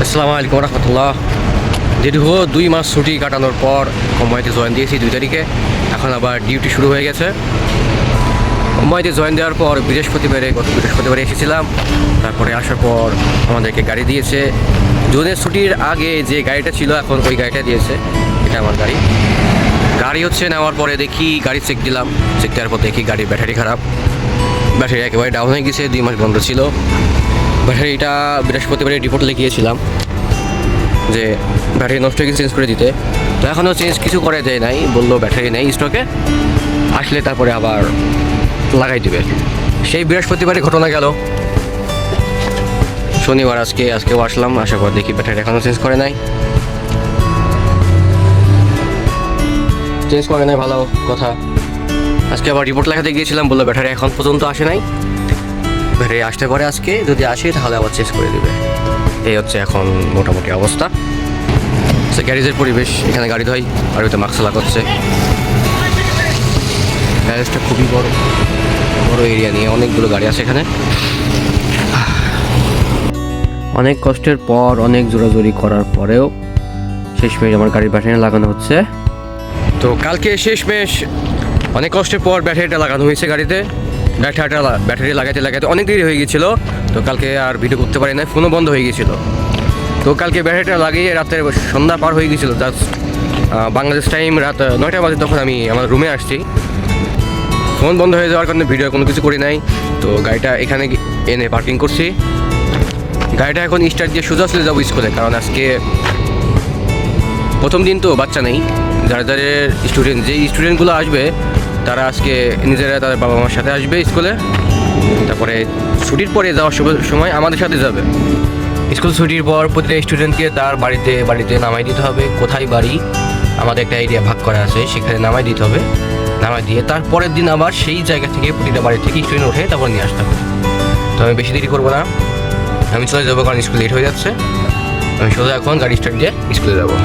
আসসালামু আলাইকুম রহমতুল্লাহ। দীর্ঘ 2 মাস ছুটি কাটানোর পর কোম্পানিতে জয়েন দিয়েছি 2 তারিখে। এখন আবার ডিউটি শুরু হয়ে গেছে। কোম্পানিতে জয়েন দেওয়ার পর গত বৃহস্পতিবারে এসেছিলাম। তারপরে আসার পর আমাদেরকে গাড়ি দিয়েছে। জুনের ছুটির আগে যে গাড়িটা ছিল এখন ওই গাড়িটা দিয়েছে। এটা আমার গাড়ি হচ্ছে নেওয়ার পরে দেখি গাড়ি চেক দেওয়ার পর দেখি গাড়ির ব্যাটারি খারাপ। ব্যাটারি একেবারে ডাউন হয়ে গেছে, 2 মাস বন্ধ ছিল। ব্যাটারিটা বৃহস্পতিবারে রিপোর্ট লিখিয়েছিলাম যে ব্যাটারি নষ্ট হয়ে গেছে, চেঞ্জ করে দিতে। তো এখনও চেঞ্জ কিছু করে দেয় নাই, বললো ব্যাটারি নেই স্টকে, আসলে তারপরে আবার লাগাই দেবে। সেই বৃহস্পতিবারে ঘটনা গেল। শনিবার আজকেও আসলাম, আসার পর দেখি ব্যাটারি এখনও চেঞ্জ করে নাই। ভালো কথা। আজকে আবার রিপোর্ট লেখাতে গিয়েছিলাম, বললো ব্যাটারি এখন পর্যন্ত আসে নাই, ব্যাটারি আসতে পারে আজকে, যদি আসে তাহলে আবার চেঞ্জ করে দেবে। এই হচ্ছে এখন মোটামুটি অবস্থা। গ্যারেজের পরিবেশ, এখানে গাড়ি ধোয় আর ওইতে মাস্ক লাগাচ্ছে। গ্যারেজটা খুবই বড় এরিয়া নিয়ে অনেকগুলো গাড়ি আছে এখানে। অনেক কষ্টের পর, অনেক জোরাজোরি করার পরেও শেষমেশ আমার গাড়ির ব্যাটারি লাগানো হচ্ছে। তো কালকে শেষমেশ অনেক কষ্টের পর ব্যাটারিটা লাগানো হয়েছে গাড়িতে। ব্যাটারি লাগাতে অনেক দেরি হয়ে গিয়েছিলো। তো কালকে আর ভিডিও করতে পারি না, ফোনও বন্ধ হয়ে গিয়েছিলো। তো কালকে ব্যাটারিটা লাগিয়ে রাতের সন্ধ্যা পার হয়ে গিয়েছিলো, জাস্ট বাংলাদেশ টাইম রাত 9টা বাজে তখন আমি আমার রুমে আসছি। ফোন বন্ধ হয়ে যাওয়ার কারণে ভিডিও কোনো কিছু করি নাই। তো গাড়িটা এখানে এনে পার্কিং করছি। গাড়িটা এখন স্টার্ট দিয়ে সোজা চলে যাবো স্কুলে, কারণ আজকে প্রথম দিন তো বাচ্চা নেই। যেই স্টুডেন্টগুলো আসবে তারা আজকে নিজেরা তাদের বাবা মার সাথে আসবে স্কুলে। তারপরে ছুটির পরে যাওয়ার সময় আমাদের সাথে যাবে। স্কুল ছুটির পর প্রতিটা স্টুডেন্টকে তার বাড়িতে নামাই দিতে হবে। কোথায় বাড়ি আমাদের একটা এরিয়া ভাগ করা আছে, সেখানে নামাই দিতে হবে। নামাই দিয়ে তারপরের দিন আবার সেই জায়গা থেকে প্রতিটা বাড়ি থেকে স্টুডেন্ট উঠে তারপর নিয়ে আসতে হবে। তো আমি বেশি দেরি করবো না, আমি চলে যাবো, কারণ স্কুল লেট হয়ে যাচ্ছে। আমি সোজা এখন গাড়ি স্টার্ট দিয়ে স্কুলে যাবো।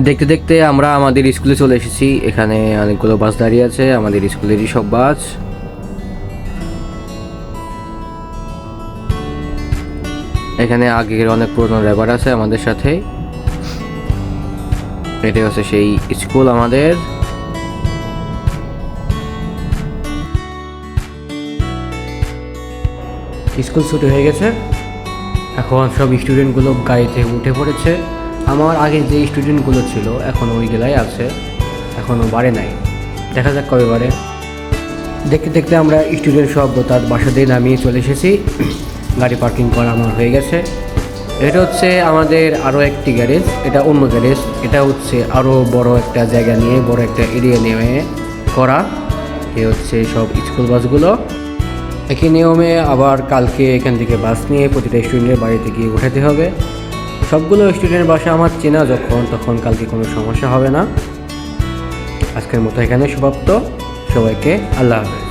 দেখতে দেখতে আমরা আমাদের স্কুলে চলে এসেছি। এখানে অনেকগুলো বাস দাঁড়িয়ে আছে, আমাদের স্কুলেরই সব বাস। এখানে আগের অনেক পুরনো ড্রাইভার আছে আমাদের সাথে। এটা হচ্ছে সেই স্কুল আমাদের। স্কুল ছুটি হয়ে গেছে, এখন সব স্টুডেন্টগুলো গাড়িতে উঠে পড়েছে। আমার আগে যে স্টুডেন্টগুলো ছিল এখন ওইগুলাই আছে, এখনও বাড়ে নাই, দেখা যাক কবে বাড়ে। দেখতে দেখতে আমরা স্টুডেন্ট সব তার বাসাতে নামিয়ে চলে এসেছি। গাড়ি পার্কিং করা আমার হয়ে গেছে। এটা হচ্ছে আমাদের আরও একটি গ্যারেজ, এটা অন্য গ্যারেজ। এটা হচ্ছে আরও বড় একটা জায়গা নিয়ে, বড় একটা এরিয়া নিয়ে করা। এ হচ্ছে সব স্কুল বাসগুলো। একই নিয়মে আবার কালকে এখান থেকে বাস নিয়ে প্রতিটা স্টুডেন্টের বাড়িতে গিয়ে উঠাতে হবে। সবগুলো স্টুডেন্টের বাসা আমার চেনা তখন কালকে কোনো সমস্যা হবে না। আজকের মতো এখানে সমাপ্ত। সবাইকে আল্লাহ হাফেজ।